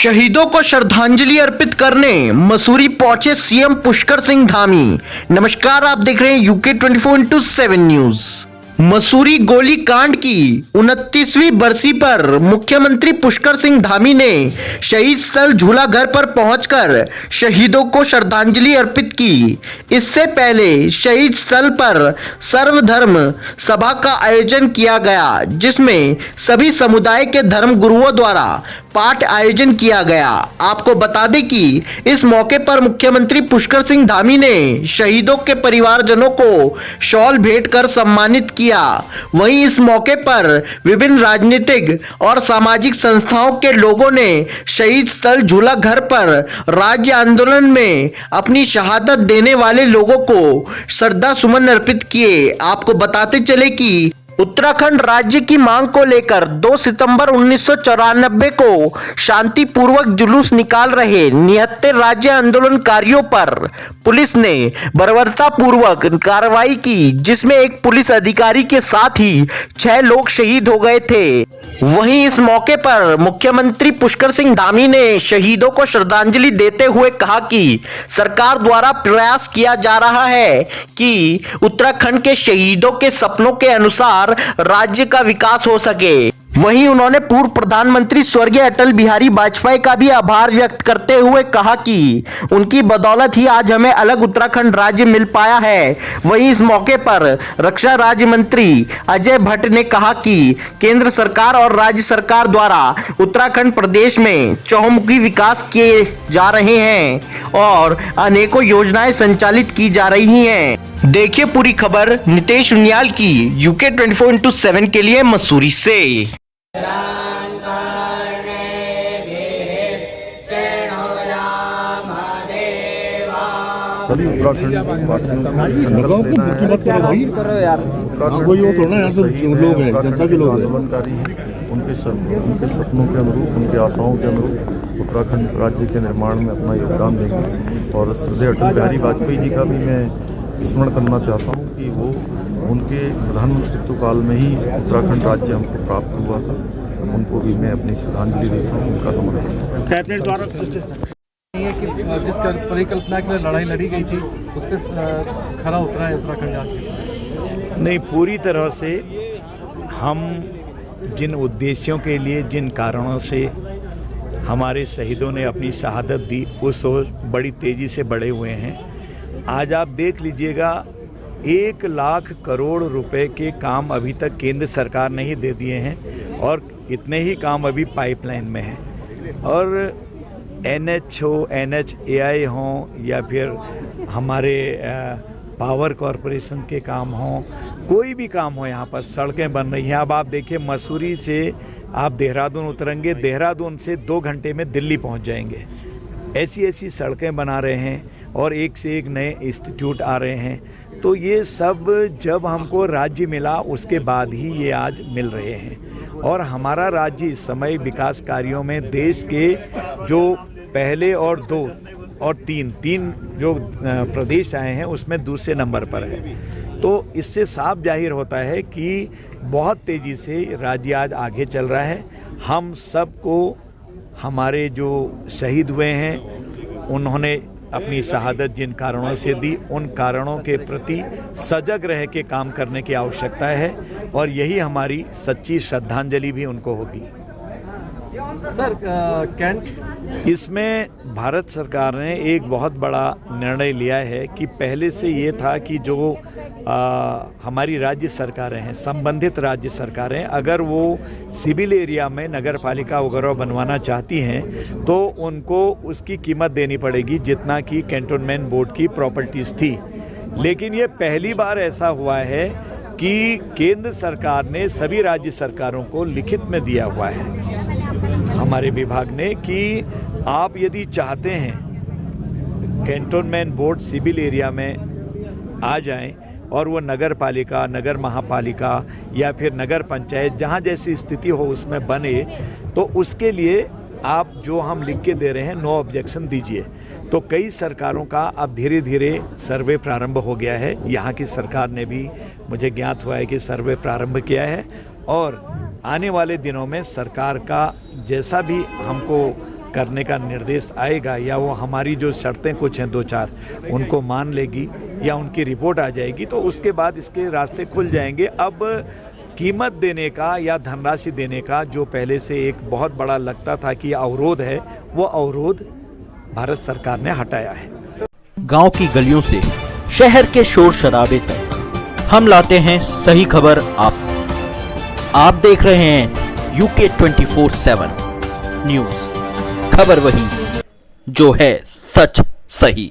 शहीदों को श्रद्धांजलि अर्पित करने मसूरी पहुंचे सीएम पुष्कर सिंह धामी। नमस्कार, आप देख रहे हैं यूके 24/7 न्यूज। मसूरी गोली कांड की 29वीं बरसी पर मुख्यमंत्री पुष्कर सिंह धामी ने शहीद स्थल झूला घर पर पहुंचकर शहीदों को श्रद्धांजलि अर्पित की। इससे पहले शहीद स्थल पर सर्वधर्म सभा का आयोजन किया गया, जिसमें सभी समुदाय के धर्म गुरुओं द्वारा पाठ आयोजन किया गया। आपको बता दें कि इस मौके पर मुख्यमंत्री पुष्कर सिंह धामी ने शहीदों के परिवारजनों को शॉल भेंट कर सम्मानित किया। वहीं इस मौके पर विभिन्न राजनीतिक और सामाजिक संस्थाओं के लोगों ने शहीद स्थल झूला घर पर राज्य आंदोलन में अपनी शहादत देने वाले लोगों को श्रद्धा सुमन अर्पित किए। आपको बताते चले कि उत्तराखंड राज्य की मांग को लेकर 2 सितंबर 1994 को शांतिपूर्वक जुलूस निकाल रहे निहत्थे राज्य आंदोलनकारियों पर पुलिस ने बर्बरतापूर्वक कार्रवाई की, जिसमें एक पुलिस अधिकारी के साथ ही 6 लोग शहीद हो गए थे। वहीं इस मौके पर मुख्यमंत्री पुष्कर सिंह धामी ने शहीदों को श्रद्धांजलि देते हुए कहा कि सरकार द्वारा प्रयास किया जा रहा है कि उत्तराखंड के शहीदों के सपनों के अनुसार राज्य का विकास हो सके। वहीं उन्होंने पूर्व प्रधानमंत्री स्वर्गीय अटल बिहारी वाजपेयी का भी आभार व्यक्त करते हुए कहा कि उनकी बदौलत ही आज हमें अलग उत्तराखंड राज्य मिल पाया है। वहीं इस मौके पर रक्षा राज्य मंत्री अजय भट्ट ने कहा कि केंद्र सरकार और राज्य सरकार द्वारा उत्तराखंड प्रदेश में चहुमुखी विकास किए जा रहे हैं और अनेकों योजनाएं संचालित की जा रही हैं। देखिए पूरी खबर नितेश उनियाल की यूके 24/7 के लिए मसूरी से। सभी उत्तराखंड वासियों को संकल्प लेना है। आंदोलनकारी उनके सपनों के अनुरूप, उनके आशाओं के अनुरूप उत्तराखंड राज्य के निर्माण में अपना योगदान देंगे। और श्रद्धेय अटल बिहारी वाजपेयी जी का भी मैं स्मरण करना चाहता हूँ कि वो उनके प्रधानमंत्रित्व काल में ही उत्तराखंड राज्य हमको प्राप्त हुआ था। उनको भी मैं अपनी श्रद्धांजलि देता हूँ, उनका नमन। कैबिनेट द्वारा कि जिस परिकल्पना के लिए लड़ाई लड़ी गई थी उस पर खरा उतरा है उत्तराखंड आज? नहीं, पूरी तरह से हम जिन उद्देश्यों के लिए, जिन कारणों से हमारे शहीदों ने अपनी शहादत दी, उस ओर बड़ी तेज़ी से बढ़े हुए हैं। आज आप देख लीजिएगा, 1 लाख करोड़ रुपए के काम अभी तक केंद्र सरकार ने ही दे दिए हैं और इतने ही काम अभी पाइपलाइन में हैं। और NH हो, NHAI हो या फिर हमारे पावर कॉरपोरेशन के काम हों, कोई भी काम हो, यहाँ पर सड़कें बन रही हैं। अब आप देखिए, मसूरी से आप देहरादून उतरेंगे, देहरादून से 2 घंटे में दिल्ली पहुँच जाएंगे। ऐसी ऐसी सड़कें बना रहे हैं और एक से एक नए इंस्टीट्यूट आ रहे हैं। तो ये सब जब हमको राज्य मिला उसके बाद ही ये आज मिल रहे हैं। और हमारा राज्य इस समय विकास कार्यों में देश के जो पहले और 2 और 3 जो प्रदेश आए हैं उसमें दूसरे नंबर पर है। तो इससे साफ जाहिर होता है कि बहुत तेज़ी से राज्य आज आगे चल रहा है। हम सबको, हमारे जो शहीद हुए हैं, उन्होंने अपनी शहादत जिन कारणों से दी, उन कारणों के प्रति सजग रह के काम करने की आवश्यकता है और यही हमारी सच्ची श्रद्धांजलि भी उनको होगी। सर, इसमें भारत सरकार ने एक बहुत बड़ा निर्णय लिया है कि पहले से ये था कि जो हमारी राज्य सरकारें हैं, संबंधित राज्य सरकारें, अगर वो सिविल एरिया में नगर पालिका वगैरह बनवाना चाहती हैं तो उनको उसकी कीमत देनी पड़ेगी जितना कि कैंटोनमेंट बोर्ड की प्रॉपर्टीज़ थी। लेकिन ये पहली बार ऐसा हुआ है कि केंद्र सरकार ने सभी राज्य सरकारों को लिखित में दिया हुआ है हमारे विभाग ने कि आप यदि चाहते हैं कैंटोनमेंट बोर्ड सिविल एरिया में आ जाएं और वो नगर पालिका, नगर महापालिका या फिर नगर पंचायत, जहाँ जैसी स्थिति हो उसमें बने, तो उसके लिए आप जो हम लिख के दे रहे हैं नो ऑब्जेक्शन दीजिए। तो कई सरकारों का अब धीरे धीरे सर्वे प्रारंभ हो गया है। यहाँ की सरकार ने भी, मुझे ज्ञात हुआ है कि सर्वे प्रारंभ किया है और आने वाले दिनों में सरकार का जैसा भी हमको करने का निर्देश आएगा या वो हमारी जो शर्तें कुछ हैं 2-4 उनको मान लेगी या उनकी रिपोर्ट आ जाएगी तो उसके बाद इसके रास्ते खुल जाएंगे। अब कीमत देने का या धनराशि देने का जो पहले से एक बहुत बड़ा लगता था कि अवरोध है, वो अवरोध भारत सरकार ने हटाया है। गांव की गलियों से शहर के शोर शराबे तक हम लाते हैं सही खबर आप देख रहे हैं यूके 24/7 न्यूज़। खबर वही जो है सच सही।